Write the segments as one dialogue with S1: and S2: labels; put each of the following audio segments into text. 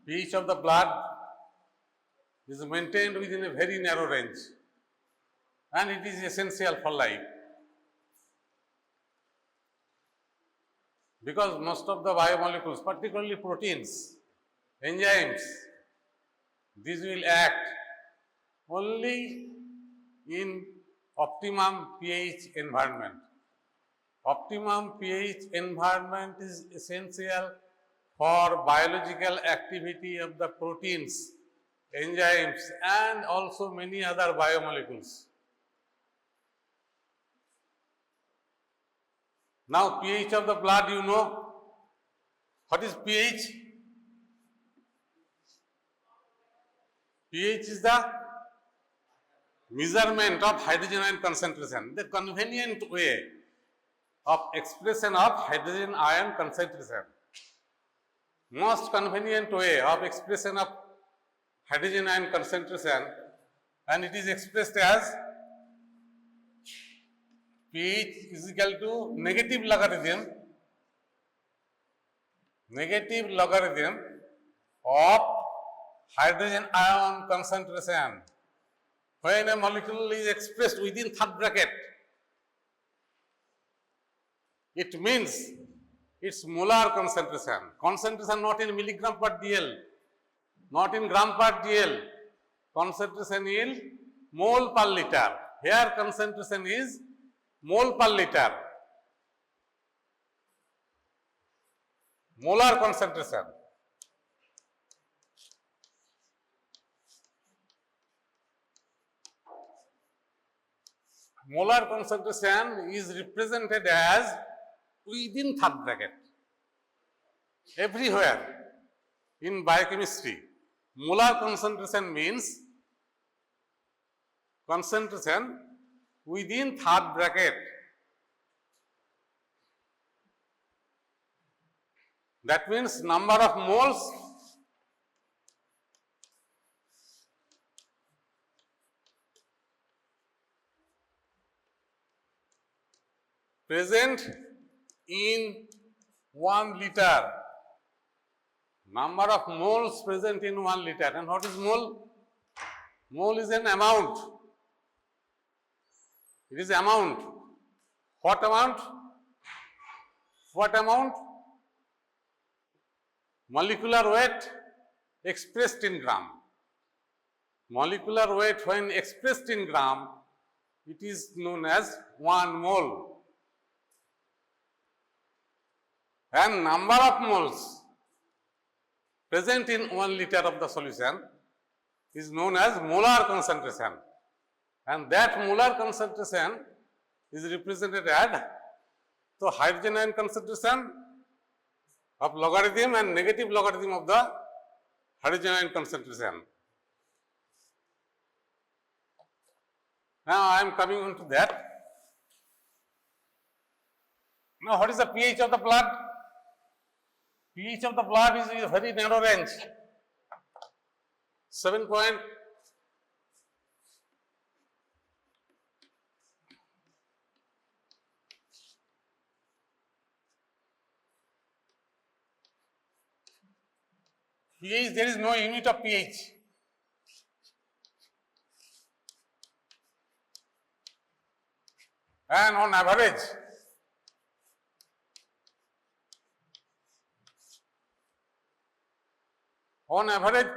S1: pH of the blood is maintained within a very narrow range, and it is essential for life. Because most of the biomolecules, particularly proteins, enzymes, these will act only in optimum pH environment. Optimum pH environment is essential for biological activity of the proteins, enzymes, and also many other biomolecules. Now, pH of the blood, you know. What is pH? pH is the measurement of hydrogen ion concentration, the convenient way of expression of hydrogen ion concentration. Most convenient way of expression of hydrogen ion concentration, and it is expressed as pH is equal to negative logarithm of hydrogen ion concentration. When a molecule is expressed within third bracket, it means its molar concentration. Concentration not in milligram per dl, not in gram per dl, concentration in mole per liter. Here concentration is mole per liter. Molar concentration. Molar concentration is represented as within third bracket. Everywhere in biochemistry, molar concentration means concentration within third bracket. That means number of moles present in 1 liter. Number of moles present in 1 liter. And what is mole? Mole is an amount. It is amount. What amount? What amount? Molecular weight expressed in gram. Molecular weight when expressed in gram, it is known as 1 mole. And number of moles present in 1 liter of the solution is known as molar concentration. And that molar concentration is represented as the hydrogen ion concentration of logarithm and negative logarithm of the hydrogen ion concentration. Now, I am coming on to that. Now, what is the pH of the blood? pH of the blood is a very narrow range, 7 point. pH, there is no unit of pH. And on average,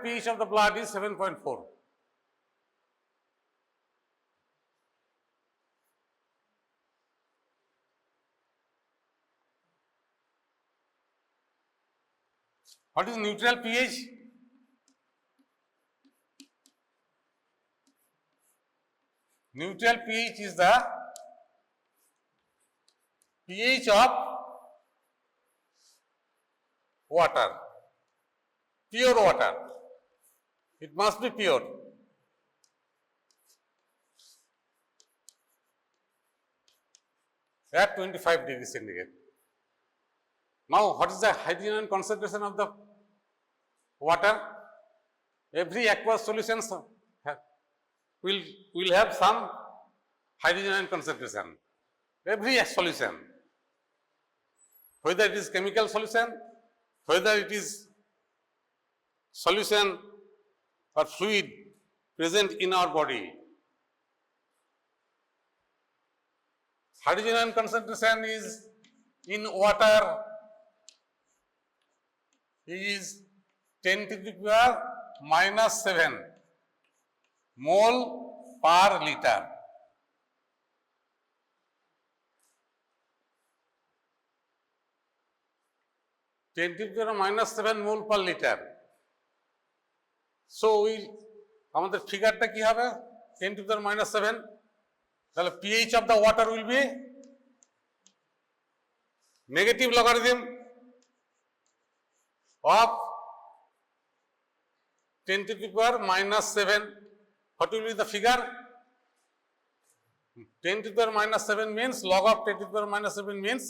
S1: pH of the blood is 7.4. What is neutral pH? Neutral pH is the pH of water, pure water. It must be pure. At 25 degrees centigrade. Now, what is the hydrogen ion concentration of the water? Every aqueous solution will have some hydrogen ion concentration. Every solution, whether it is chemical solution, whether it is solution or fluid present in our body. Hydrogen ion concentration is in water is 10 to the power minus 7 mole per liter. Ten to the power minus 7 mole per liter. So আমাদের ফিগারটা কি হবে 10 to the power minus 7, তাহলে pH of the water will be negative logarithm of 10 to the power minus 7. What will be the figure? 10 to the power minus 7 means log of 10 to the power minus 7 means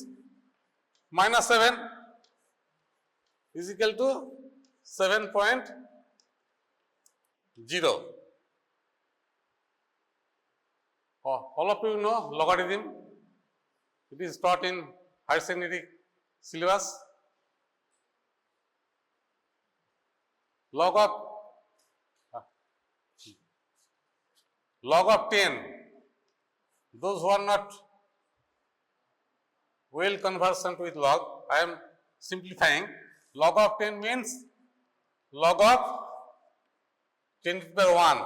S1: minus 7 is equal to 7.0. All of you know logarithm. It is taught in higher secondary syllabus. Log of 10. Those who are not well conversant with log, I am simplifying. Log of 10 means log of 10 to the power 1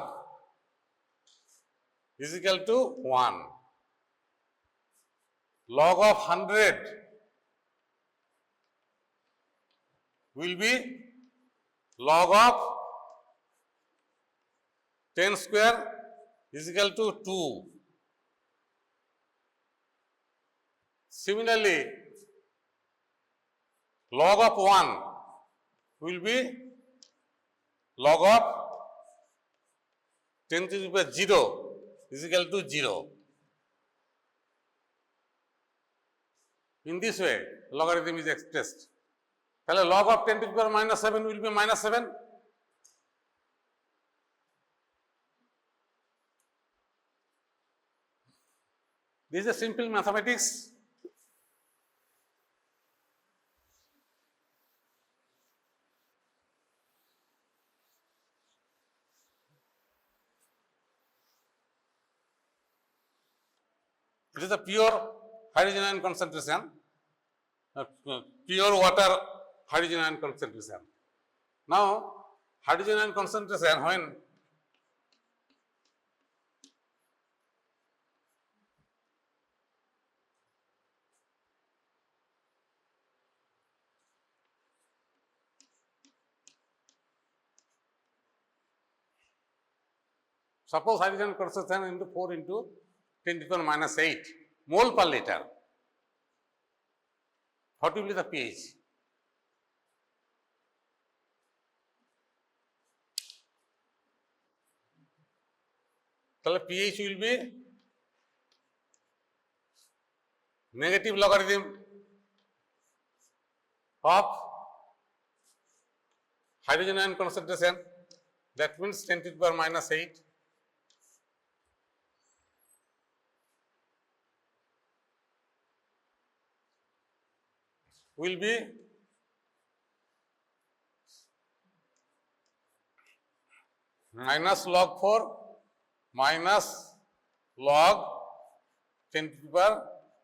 S1: is equal to 1. Log of 100 will be log of 10 square is equal to 2. Similarly, log of 1 will be log of 10 to the power 0 is equal to 0. In this way, logarithm is expressed. Then log of 10 to the power minus 7 will be minus 7. This is a simple mathematics. It is a pure hydrogen ion concentration, pure water hydrogen ion concentration. Now, hydrogen ion concentration when suppose hydrogen concentration into 4 into 10 to the power minus 8 mole per liter. What will be the pH? So pH will be negative logarithm of hydrogen ion concentration. That means 10 to the power minus 8. Will be minus log 4 minus log 10 to the power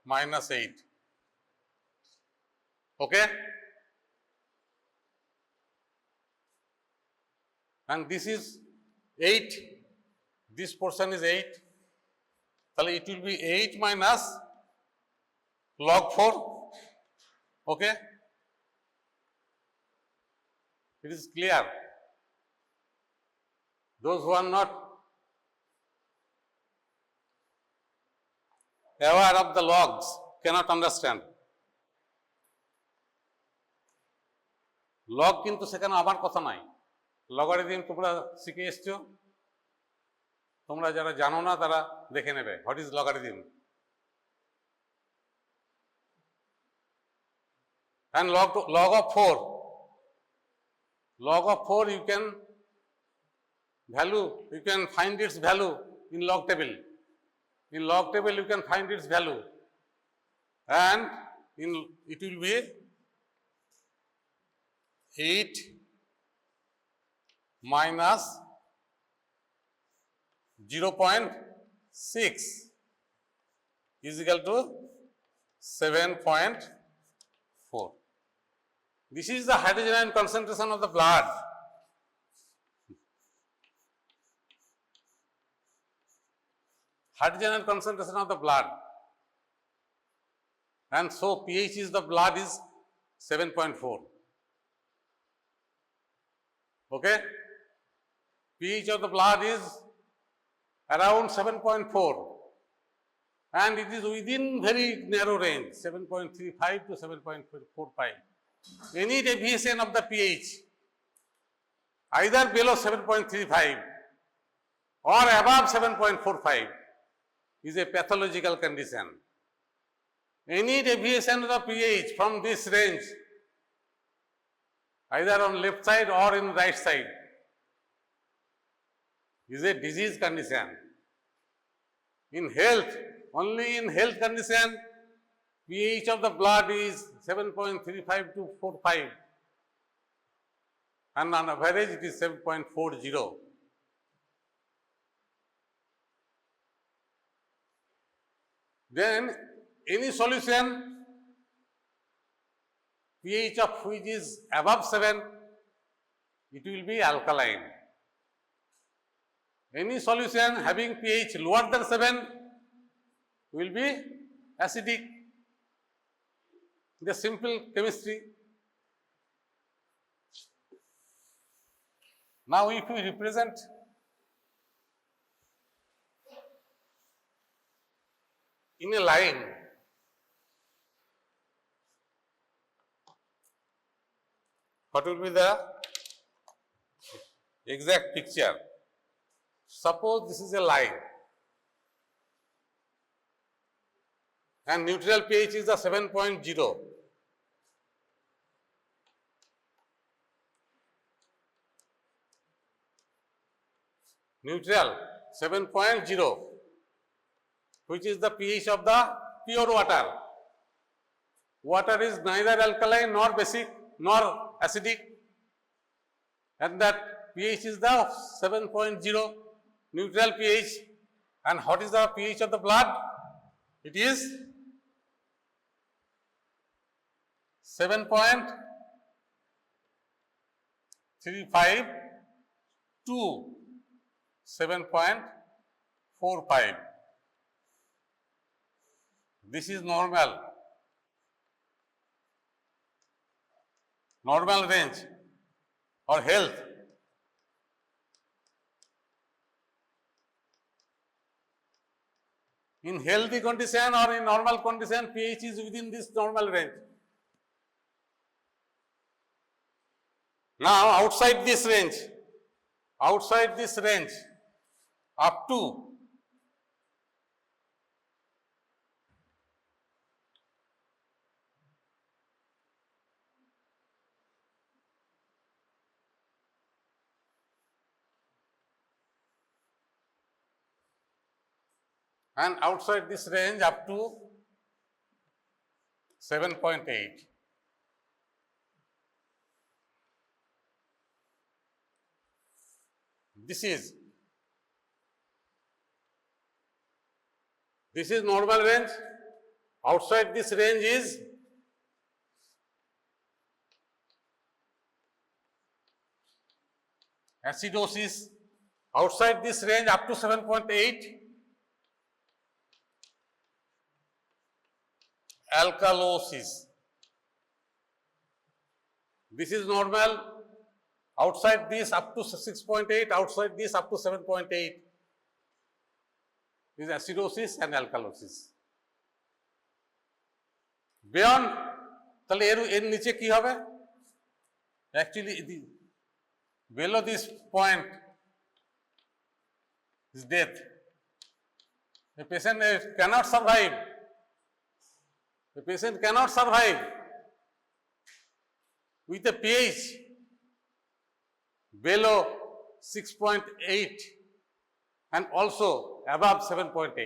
S1: minus 8. Okay? And this is 8. This portion is 8. So it will be 8 minus log 4. Okay? It is clear. Those who are not aware of the logs cannot understand. Log কিন্তু সেখানে আমার কথা নাই, logarithm তোমরা শিখে এসছো, তোমরা যারা জানো না তারা দেখে নেবে what is logarithm. And log of 4, you can find its value in log table. In log table you can find its value, and it will be 8 minus 0.6 is equal to 7.4. This is the hydrogen ion concentration of the blood. Hydrogen ion concentration of the blood. And so pH is the blood is 7.4. Okay? pH of the blood is around 7.4. And it is within very narrow range, 7.35 to 7.45. Any deviation of the pH, either below 7.35 or above 7.45, is a pathological condition. Any deviation of the pH from this range, either on left side or in right side, is a disease condition. In health, only in health condition, pH of the blood is 7.35 to 45, and on average it is 7.40. Then any solution pH of which is above 7, it will be alkaline. Any solution having pH lower than 7 will be acidic. The simple chemistry. Now, if we represent in a line, what will be the exact picture? Suppose this is a line and neutral pH is the 7.0. Neutral 7.0, which is the pH of the pure water. Water is neither alkaline nor basic nor acidic, and that pH is the 7.0 neutral pH. And what is the pH of the blood? It is 7.35 to 7.45. This is normal range or health. In healthy condition or in normal condition, pH is within this normal range. Now, outside this range, up to and outside this range up to 7.8. This is normal range. Outside this range is acidosis. Outside this range up to 7.8, alkalosis. This is normal. Outside this up to 6.8, outside this up to 7.8 is acidosis and alkalosis. Beyond, তাহলে এর নিচে কি হবে? Actually, below this point is death. A patient cannot survive. The patient cannot survive with a pH below 6.8 and also above 7.8.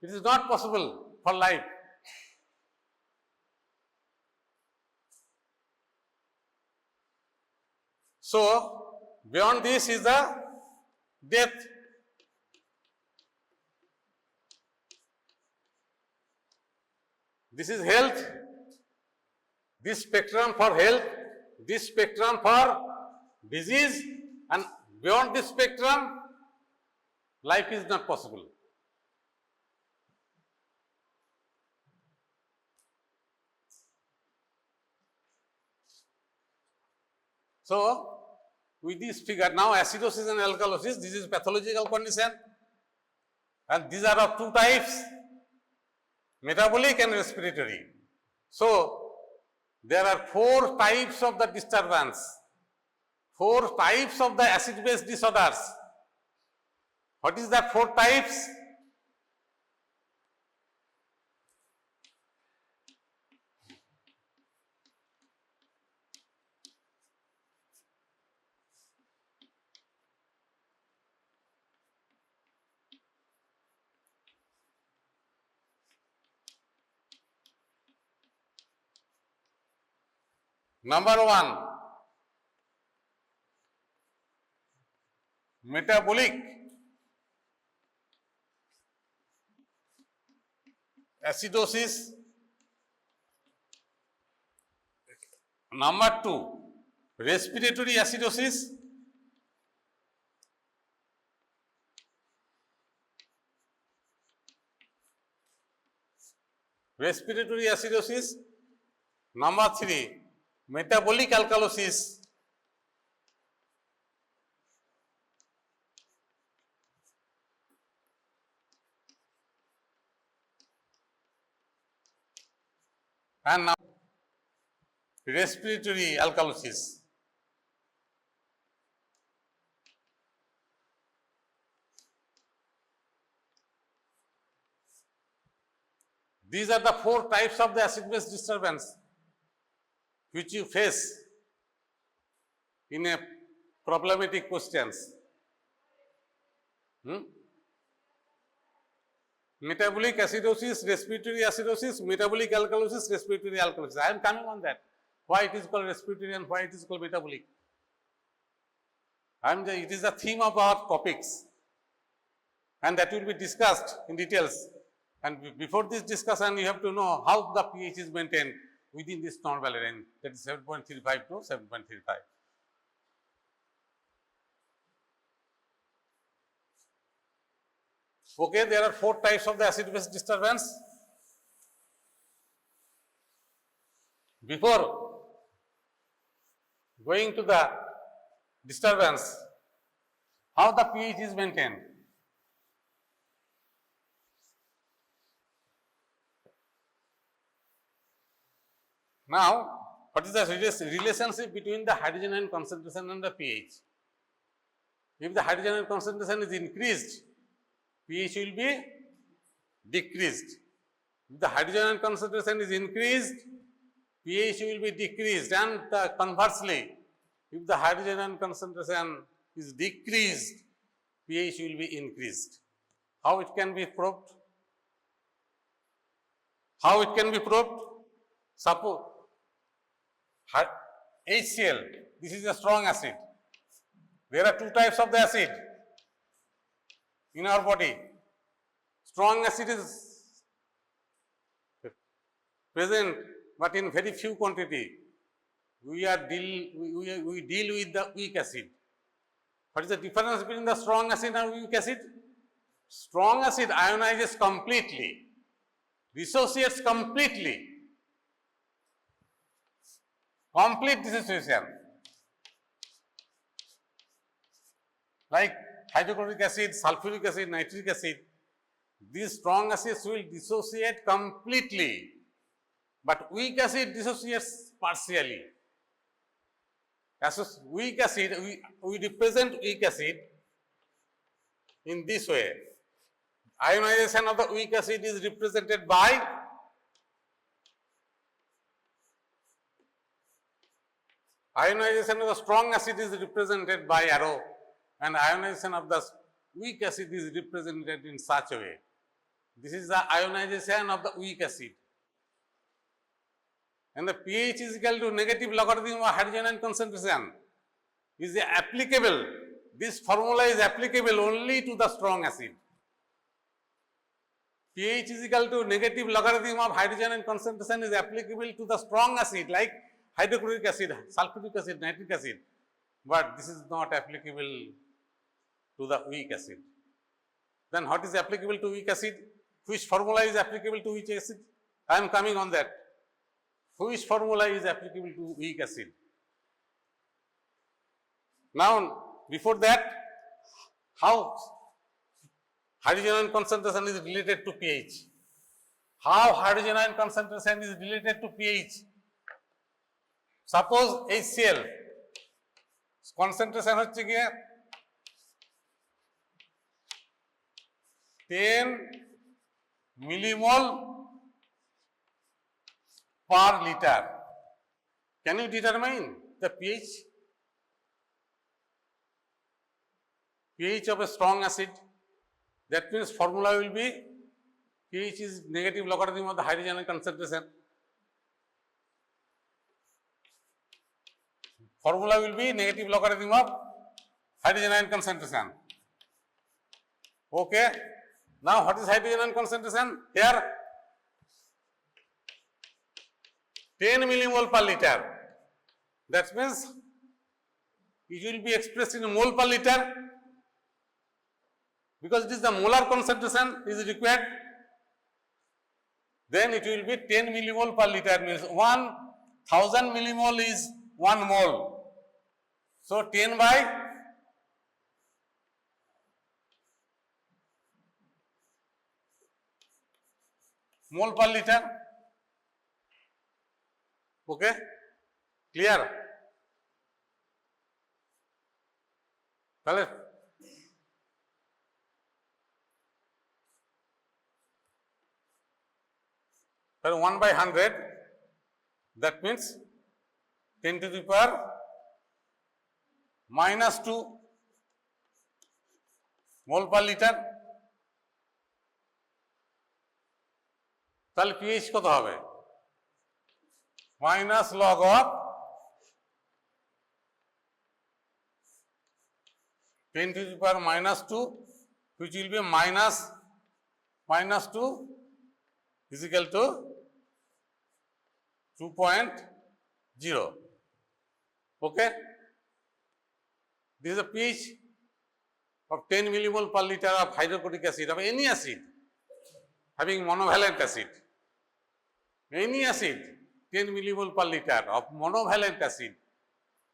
S1: It is not possible for life. So, beyond this is the death. This is health, this spectrum for health, this spectrum for disease, and beyond this spectrum, life is not possible. So, with this figure, now acidosis and alkalosis, this is pathological condition, and these are of two types, metabolic and respiratory. So, there are four types of the disturbance, four types of the acid-base disorders. What is that four types? Number one, metabolic acidosis. Number two, respiratory acidosis. Respiratory acidosis. Number three, metabolic alkalosis. And now respiratory alkalosis. These are the four types of the acid-base disturbance which you face in a problematic questions. Metabolic acidosis, respiratory acidosis, metabolic alkalosis, respiratory alkalosis. I am coming on that. Why it is called respiratory and why it is called metabolic. It is the theme of our topics, and that will be discussed in details. And before this discussion, you have to know how the pH is maintained within this normal range, that is 7.35 to 7.35. Okay, there are four types of the acid-base disturbance. Before going to the disturbance, how the pH is maintained? Now, what is the relationship between the hydrogen ion concentration and the pH? If the hydrogen ion concentration is increased, pH will be decreased. If the hydrogen ion concentration is increased, pH will be decreased, and conversely, if the hydrogen ion concentration is decreased, pH will be increased. How it can be proved? How it can be proved? Suppose HCl, this is a strong acid. There are two types of the acid in our body. Strong acid is present, but in very few quantity. We deal with the weak acid. What is the difference between the strong acid and weak acid? Strong acid ionizes completely, dissociates completely. Complete dissociation. Like hydrochloric acid, sulfuric acid, nitric acid, these strong acids will dissociate completely, but weak acid dissociates partially. As weak acid, we represent weak acid in this way. Ionization of the weak acid is represented by ionization of the strong acid is represented by arrow, and ionization of the weak acid is represented in such a way. This is the ionization of the weak acid. And the pH is equal to negative logarithm of hydrogen ion concentration. is applicable, this formula is applicable only to the strong acid. pH is equal to negative logarithm of hydrogen ion concentration is applicable to the strong acid like hydrochloric acid, sulfuric acid, nitric acid, but this is not applicable to the weak acid. Then what is applicable to weak acid? Which formula is applicable to weak acid? I am coming on that. Which formula is applicable to weak acid? Now, before that, how hydrogen ion concentration is related to pH? How hydrogen ion concentration is related to pH? Suppose HCl concentration হচ্ছে কি 10 millimole per liter. Can you determine the pH? pH of a strong acid. That means formula will be pH is negative logarithm of the hydrogen ion concentration. Formula will be negative logarithm of hydrogen ion concentration. Okay. Now, what is hydrogen ion concentration? Here, 10 millimole per liter. That means it will be expressed in mole per liter because it is the molar concentration is required. Then it will be 10 millimole per liter means 1000 millimole is 1 mole. So 10 by mole per liter. Okay, clear? তাহলে তাহলে 1 by 100, that means 10 to the power minus 2 mole per liter. তাহলে pH কত হবে? minus log of 10 to the power minus 2, which will be minus 2 is equal to 2.0. Okay. This is the pH of 10 millimole per liter of hydrochloric acid, of any acid having monovalent acid. Any acid 10 millimole per liter of monovalent acid,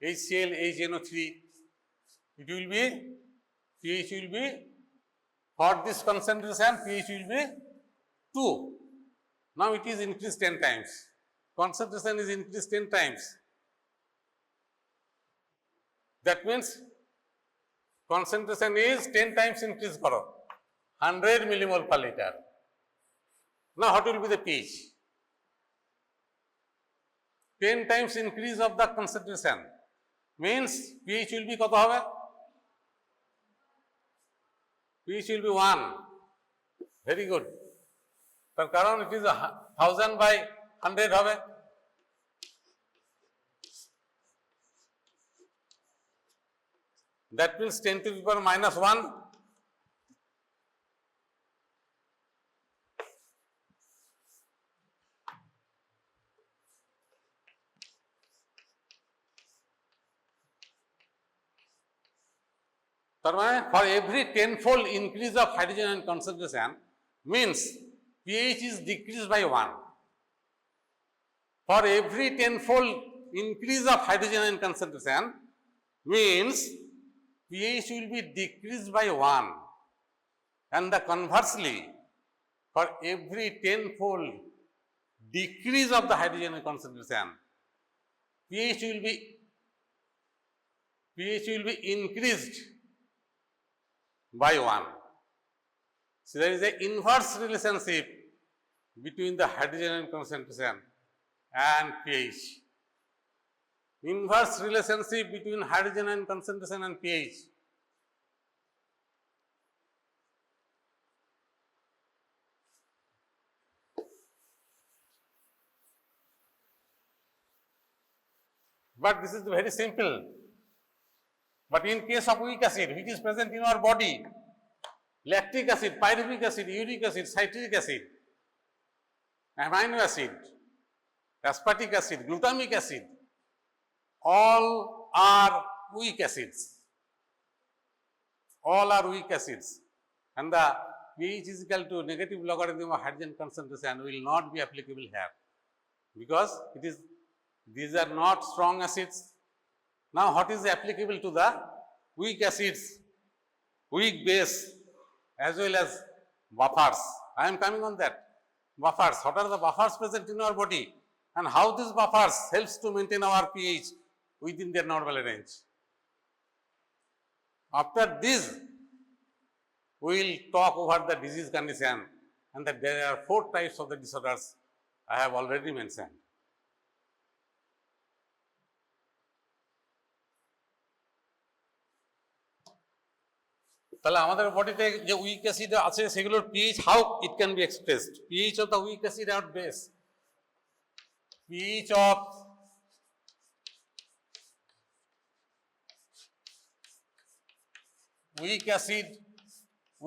S1: HCl, HNO3, it will be, pH will be, for this concentration, pH will be 2. Now it is increased 10 times. Concentration is increased 10 times. That means concentration is 10 times increased karo, 100 millimole per liter. Now what will be the pH? 10 times increase of the concentration means pH will be koto hobe? pH will be 1. Very good. তার কারণ it is 1000 by 100 হবে। That means 10 to the power minus 1. তার মানে for every tenfold increase of hydrogen ion concentration means pH is decreased by 1. For every tenfold increase of hydrogen ion concentration means pH will be decreased by 1. And the conversely, for every tenfold decrease of the hydrogen ion concentration, pH will be increased by 1. So there is an inverse relationship between the hydrogen ion concentration and pH. Inverse relationship between hydrogen ion concentration and pH. But this is very simple. But in case of weak acid, which is present in our body, lactic acid, pyruvic acid, uric acid, citric acid, amino acid, aspartic acid, glutamic acid, all are weak acids. All are weak acids. And the pH is equal to negative logarithm of hydrogen concentration will not be applicable here, because these are not strong acids. Now, what is applicable to the weak acids, weak base, as well as buffers? I am coming on that. Buffers. What are the buffers present in our body, and how these buffers helps to maintain our pH within their normal range? After this, we will talk over the disease condition, and that there are 4 types of the disorders I have already mentioned. তাহলে আমাদের বডিতে যে week acid আছে সেগুলোর pH, how it can be expressed? pH of the weak acid or base, pH of weak acid,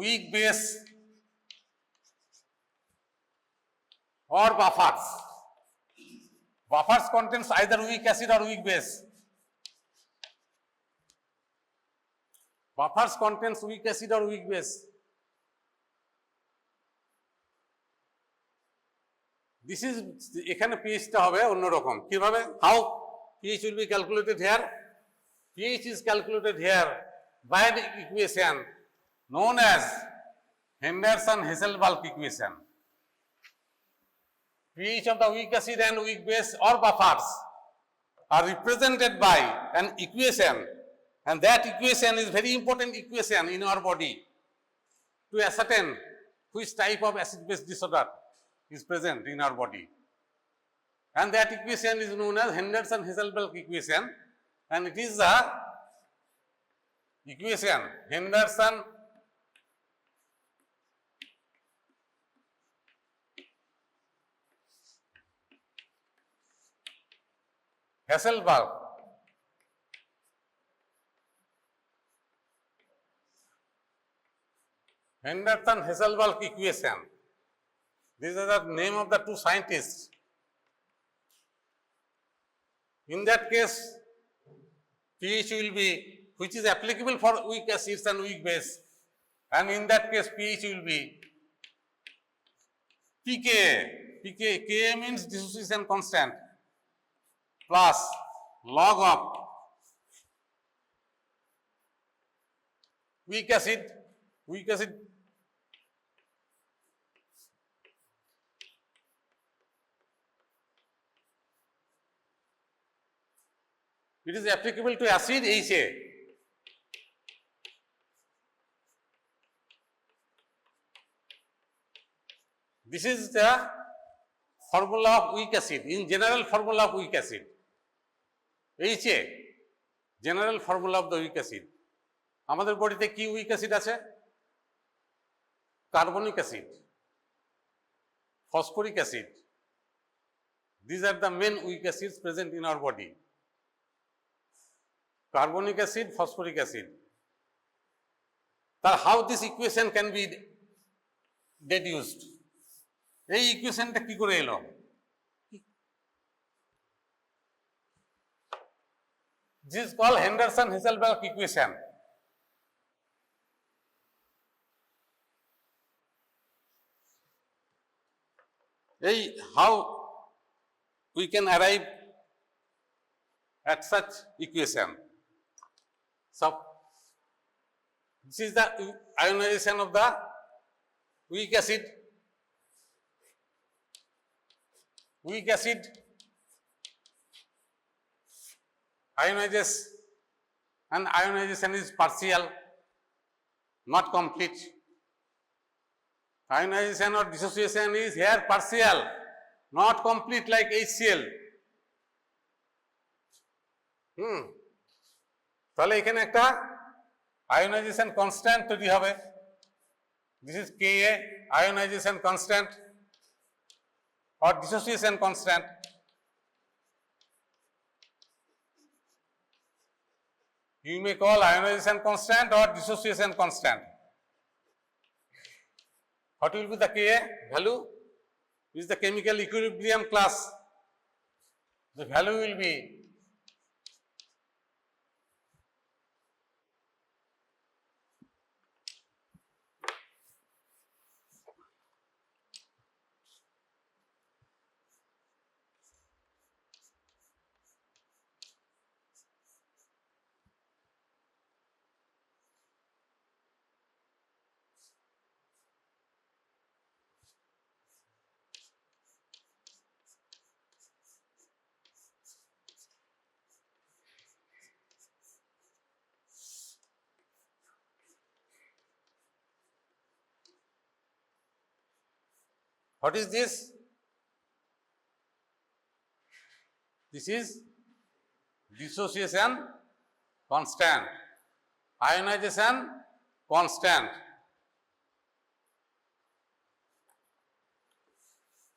S1: weak base or buffers. Buffers contains either weak acid or weak base. Buffers contains weak acid or weak base. This is এখানে pH টা হবে অন্যরকম। কিভাবে? How pH will be calculated here? pH is calculated here by the equation known as Henderson-Hasselbalch equation. pH of the weak acid and weak base or buffers are represented by an equation, and that equation is very important equation in our body to ascertain which type of acid-base disorder is present in our body. And that equation is known as Henderson-Hasselbalch equation, and it is the equation Henderson-Hasselbalch equation. These are the name of the 2 scientists. In that case, pH will be, which is applicable for weak acids and weak base, and in that case pH will be pKa. Ka means dissociation constant plus log of weak acid. It is applicable to acid Ha. This is the formula of weak acid, in general formula of weak acid. Ha, general formula of the weak acid. আমাদের বডিতে কি week acid আছে? Carbonic acid, phosphoric acid. These are the main weak acids present in our body. Carbonic acid, phosphoric acid. So how this equation can be deduced? এই ইকুয়েশনটা কি করে এলো? This is called Henderson-Hasselbalch equation. How we can arrive at such equation? So, this is the ionization of the weak acid. Weak acid ionizes, and ionization is partial, not complete. Ionization or dissociation is here partial, not complete like HCl. তাহলে এখানে একটা ionisation constant তৈরি হবে। This is Ka, ionization constant or dissociation constant. you may call ionization constant or dissociation constant. What will be the Ka value? Is the chemical equilibrium class. The value will be what is this? This is dissociation constant, ionization constant,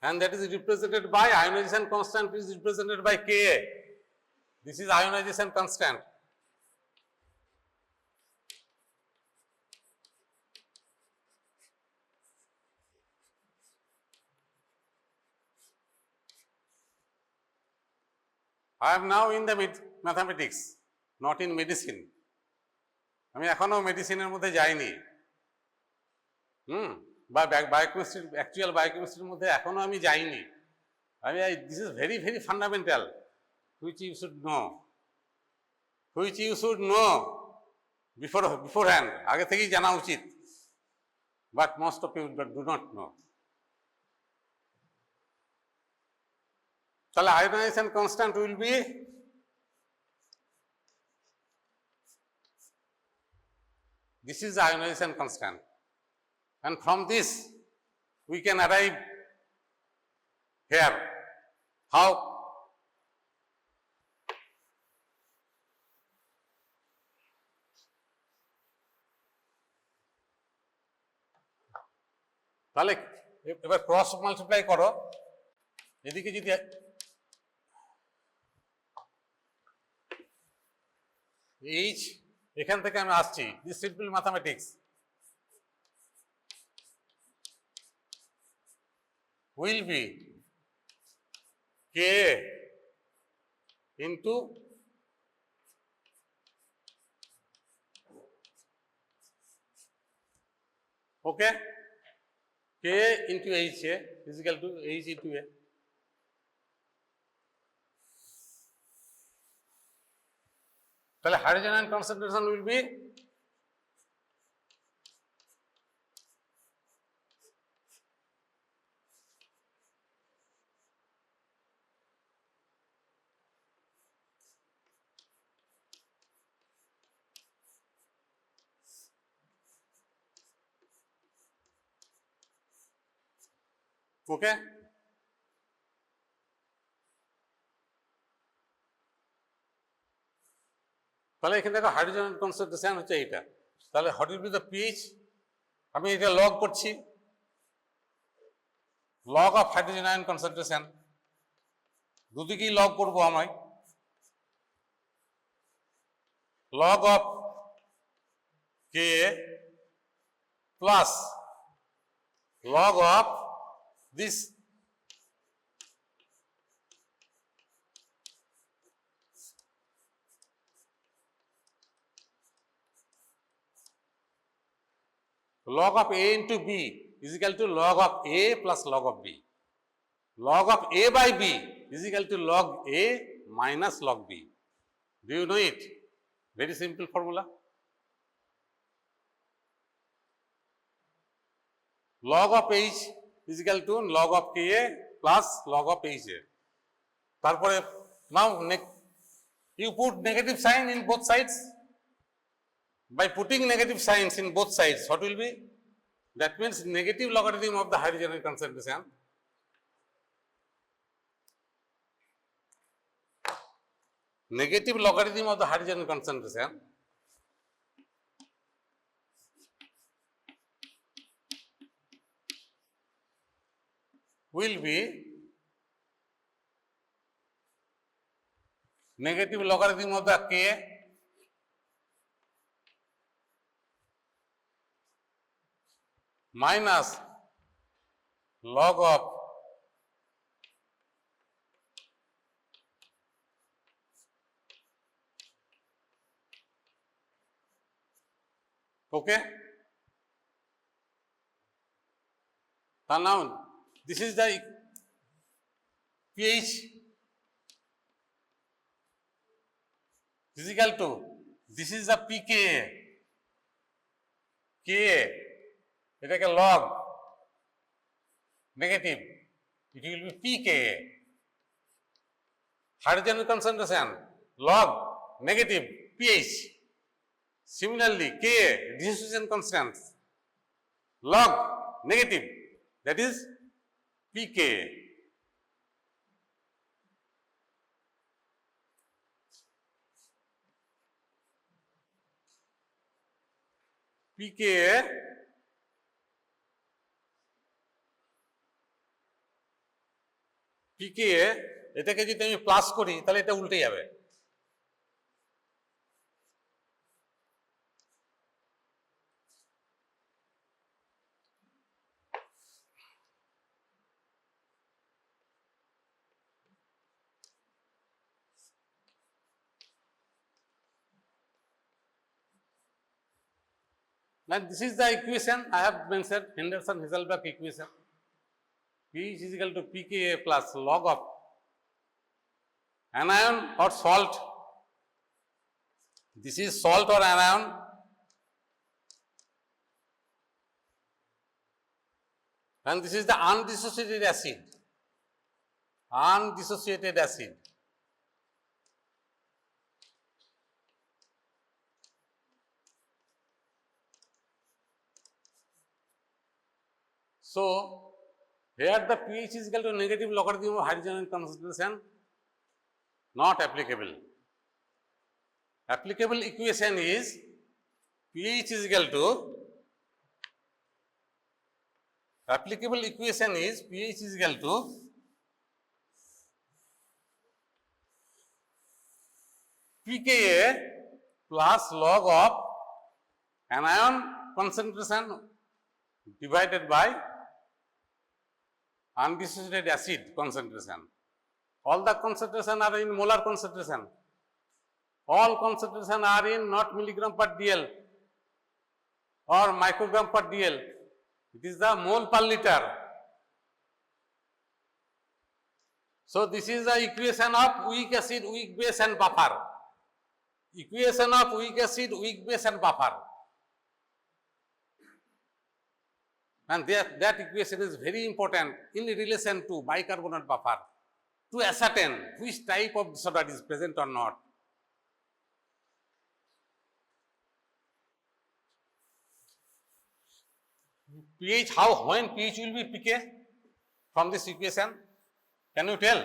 S1: and that is represented by ionization constant is represented by Ka. This is ionization constant. I am now in the mathematics, not in medicine. আমি এখনো মেডিসিনের মধ্যে যাইনি, বা biochemistry, actual বায়োকেমিস্ট্রির মধ্যে এখনো আমি যাইনি। This is very very fundamental, which you should know beforehand, আগে থেকেই জানা উচিত, but most of you do not know. তাহলে ionization constant will be this is the ionization constant, and from this we can arrive here. How? তাহলে এবার cross multiply করো, এদিকে যদি H, এখান থেকে আমি আসছি, this simple mathematics, will be Ka into okay, Ka into H is equal to H into A. তাহলে hydrogen ion concentration will be okay. তাহলে এখানে দেখো হাইড্রোজেন কনসেন্ট্রেশন হচ্ছে এইটা, তাহলে what will be the pH? আমি এটা লগ করছি, log of hydrogen ion concentration, দুদিকেই লগ করবো আমি, log of Ka plus log of this log of A into B is equal to log of A plus log of B. Log of A by B is equal to log A minus log B. Do you know it? Very simple formula. Log of H is equal to log of Ka plus log of Ha. তারপরে now you put negative sign in both sides. By putting negative signs in both sides, what will be? That means negative logarithm of the hydrogen concentration negative logarithm of the hydrogen concentration will be negative logarithm of the Ka minus log of okay. So now this is the pH is equal to, this is the pKa, Ka, এটাকে log negative, it will be pKa. Hydrogen concentration log negative pH. Similarly, Ka, dissociation constant, log negative, that is pKa. pKa এটাকে যদি আমি plus করি তাহলে এটা উল্টে যাবে। Now this is the equation I have mentioned, Henderson-Hasselbalch equation. pH is equal to pKa plus log of anion or salt. This is salt or anion, and this is the undissociated acid. Undissociated acid. So here the pH is equal to negative logarithm of hydrogen concentration, not applicable. Applicable equation is pH is equal to, applicable equation is pH is equal to pKa plus log of anion concentration divided by undissociated acid concentration. All the concentration are in molar concentration. All concentration are in not milligram per dl or microgram per dl. It is the mole per liter. So this is the equation of weak acid, weak base and buffer. Equation of weak acid, weak base and buffer. And that equation is very important in relation to bicarbonate buffer to ascertain which type of disorder is present or not. pH, when pH will be pK from this equation? Can you tell?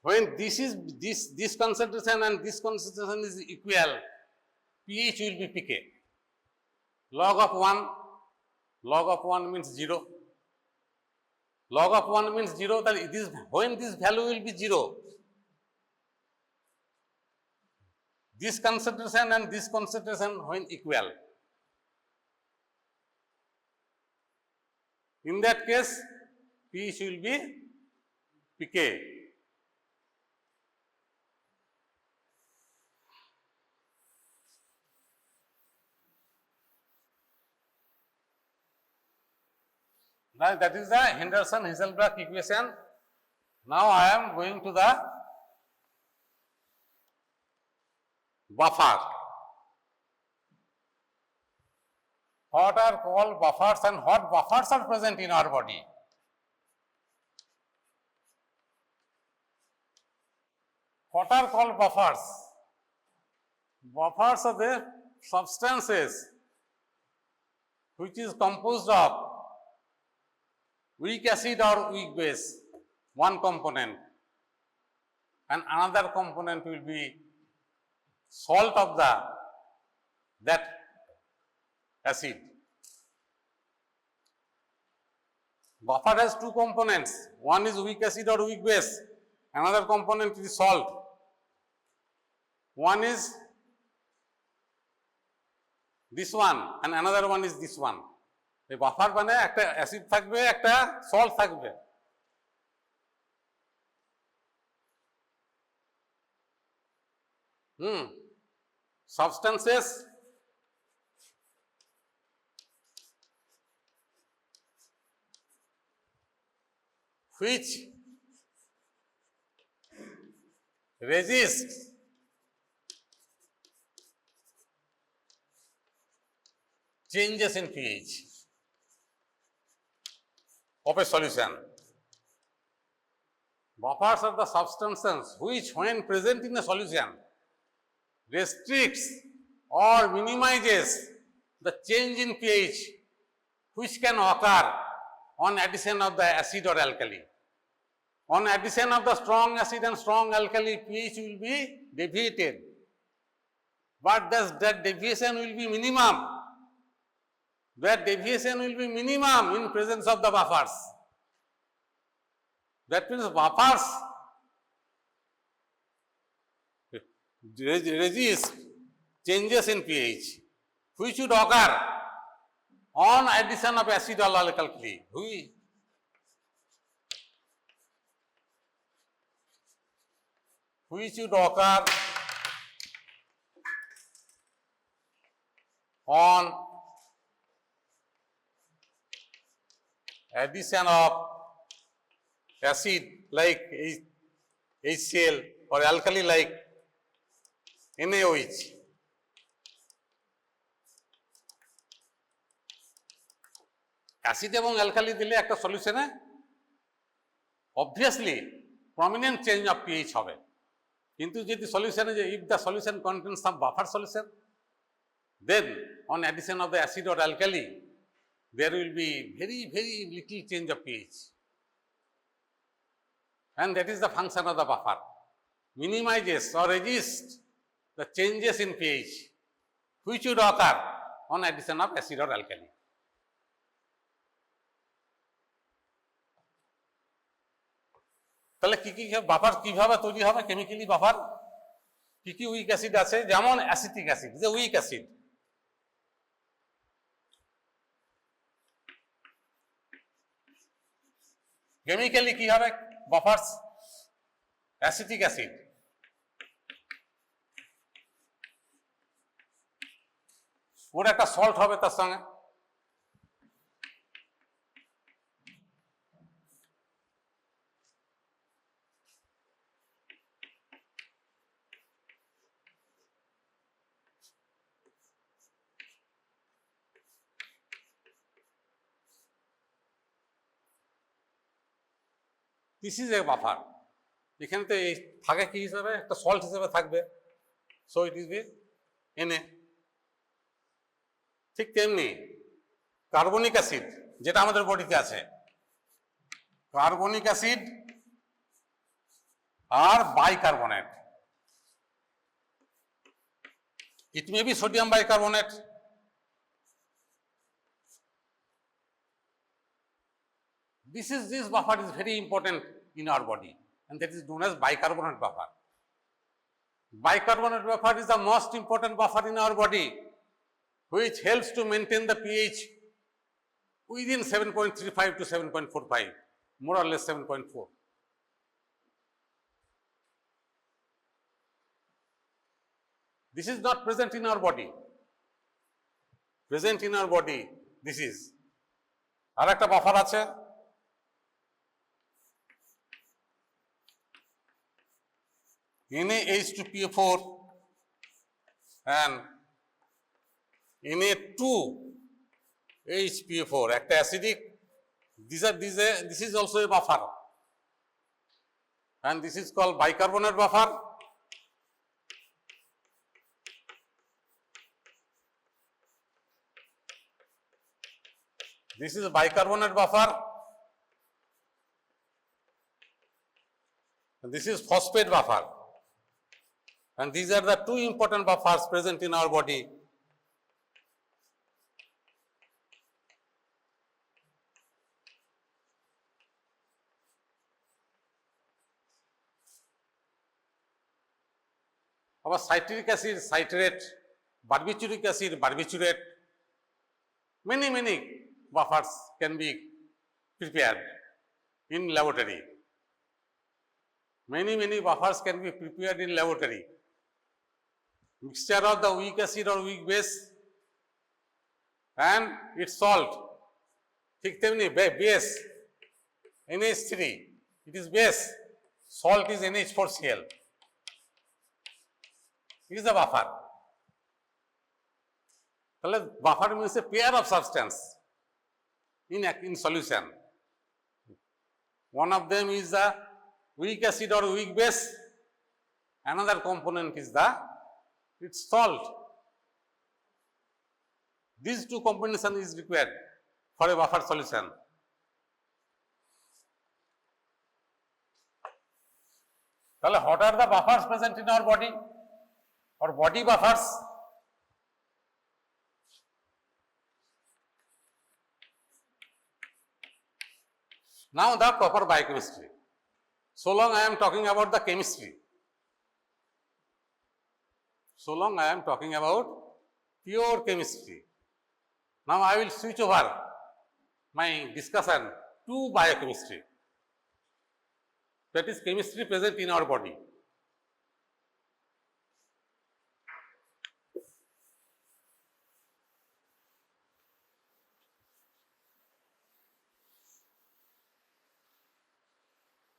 S1: When this concentration and this concentration is equal, pH will be pK. Log of 1 means 0. Log of 1 means 0, that it is when this value will be 0. This concentration and this concentration when equal. In that case, pH will be pK. Now that is the Henderson-Hasselbalch equation. Now I am going to the buffer. What are called buffers and what buffers are present in our body? What are called buffers? Buffers are the substances which is composed of weak acid or weak base, one component, and another component will be salt of that acid. Buffer has two components, one is weak acid or weak base, another component is salt. One is this one and another one is this one. এই buffer মানে একটা acid থাকবে, একটা salt থাকবে। Substances which resist changes in pH of a solution. Buffers are the substances which, when present in a solution, restricts or minimizes the change in pH which can occur on addition of the acid or alkali. On addition of the strong acid and strong alkali, pH will be deviated, but that deviation will be minimum. That deviation will be minimum in presence of the buffers. That means buffers resist changes in pH which would occur on addition of acid or alkali. Which would occur on addition of acid like HCl or alkali like NaOH. Acid এবং alkali দিলে একটা সলিউশনে obviously prominent change of pH হবে, কিন্তু যদি সলিউশনে যে if the solution contains some buffer solution, then on addition of the acid or alkali there will be very little change of pH, and that is the function of the buffer, minimizes or resist the changes in pH which would occur on addition of acid or alkali. তাহলে কি buffer কিভাবে তৈরি হবে chemically? Buffer কি week acid আছে, যেমন acetic acid যে week acid, chemically কি হবে বাফার্স? অ্যাসিটিক অ্যাসিড ওর একটা সল্ট হবে তার সঙ্গে, দিস ইজ এ বাফার। এখানে তো এই থাকে কি হিসাবে, একটা সল্ট হিসেবে থাকবে, so it is B NA. ঠিক তেমনি কার্বনিক অ্যাসিড যেটা আমাদের বডিতে আছে, কার্বনিক অ্যাসিড আর bicarbonate, it may be sodium bicarbonate, this buffer is very important in our body, and that is known as bicarbonate buffer. Bicarbonate buffer is the most important buffer in our body, which helps to maintain the pH within 7.35 to 7.45, more or less 7.4. This is not present in our body. Present in our body, this is. আর একটা buffer আছে, Na-H2PO4 and Na2HPO4, একটা acidic, this is also a buffer, and this is called bicarbonate buffer. This is a bicarbonate buffer, and this is phosphate buffer, and these are the two important buffers present in our body. আবার citric acid, citrate barbituric acid, barbiturate, many buffers can be prepared in laboratory. Many buffers can be prepared in laboratory. Mixture of the weak acid or weak base and its salt. ठीक तेमनी base NH3, it is base, salt is NH4Cl. It is a buffer. Buffer means a pair of substance in solution. One of them is the weak acid or weak base, another component is its salt. These two combination is required for a buffer solution. What are the buffers present in our body or body buffers? Now the proper biochemistry. So long I am talking about the chemistry. So long I am talking about pure chemistry. Now I will switch over my discussion to biochemistry. That is chemistry present in our body.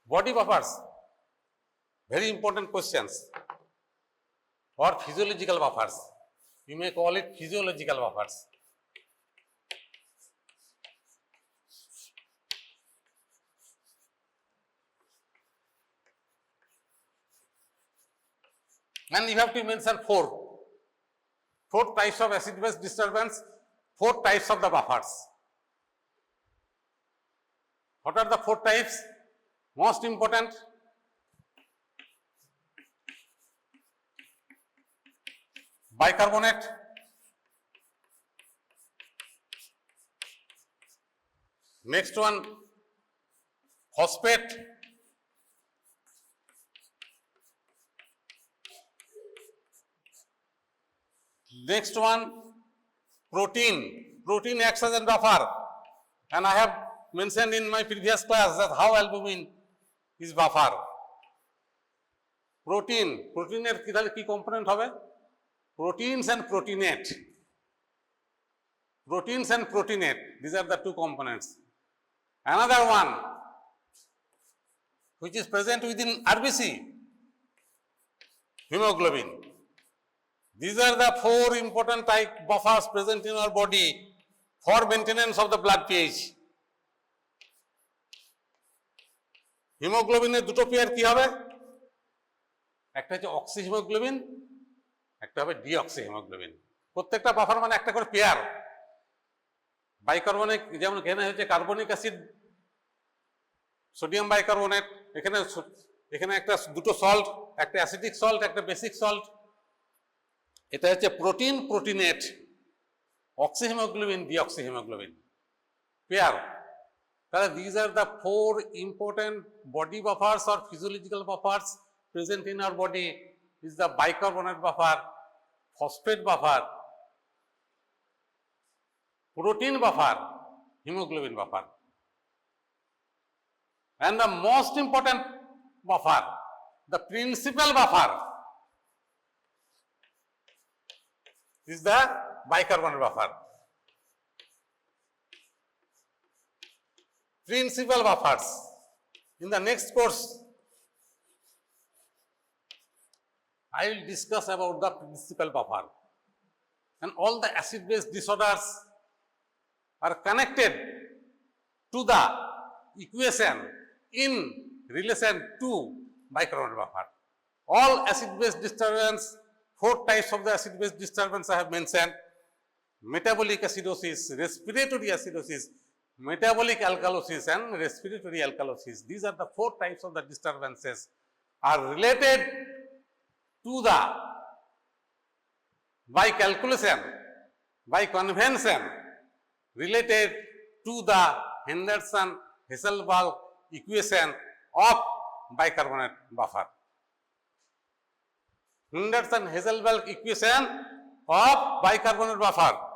S1: Body buffers, very important questions, or physiological buffers. You may call it physiological buffers. And you have to mention four types of acid-base disturbance, 4 types of the buffers. What are the 4 types? Most important, bicarbonate, next one phosphate, next one protein. Protein acts as a buffer, and I have mentioned in my previous class that how albumin is buffer. Protein er ki component hobe? Proteins and proteinate. Proteins and proteinate, these are the 2 components. Another one which is present within RBC, hemoglobin. These are the 4 important type buffers present in our body for maintenance of the blood pH. হিমোগ্লোবিনের দুটো pair কি হবে? একটা হচ্ছে oxy haemoglobin, একটা হবে deoxy haemoglobin. প্রত্যেকটা buffer মানে একটা করে পেয়ার। বাইকার্বনেট যেমন এখানে হচ্ছে কার্বনিক অ্যাসিড, সোডিয়াম বাইকার্বনেট, এখানে একটা দুটো সল্ট, একটা অ্যাসিডিক সল্ট, একটা বেসিক সল্ট। এটা হচ্ছে protein proteinate, oxy haemoglobin deoxy haemoglobin pair. These are the 4 important body buffers or physiological buffers present in our body. Is the bicarbonate buffer, phosphate buffer, protein buffer, hemoglobin buffer. And the most important buffer, the principal buffer, is the bicarbonate buffer. Principal buffers. In the next course, I will discuss about the principal buffer. And all the acid-base disorders are connected to the equation in relation to bicarbonate buffer. All acid-base disturbance, 4 types of the acid-base disturbance I have mentioned: metabolic acidosis, respiratory acidosis, metabolic alkalosis and respiratory alkalosis. These are the 4 types of the disturbances are related to the, by calculation, by convention, related to the Henderson-Hasselbalch equation of bicarbonate buffer. Henderson-Hasselbalch equation of bicarbonate buffer.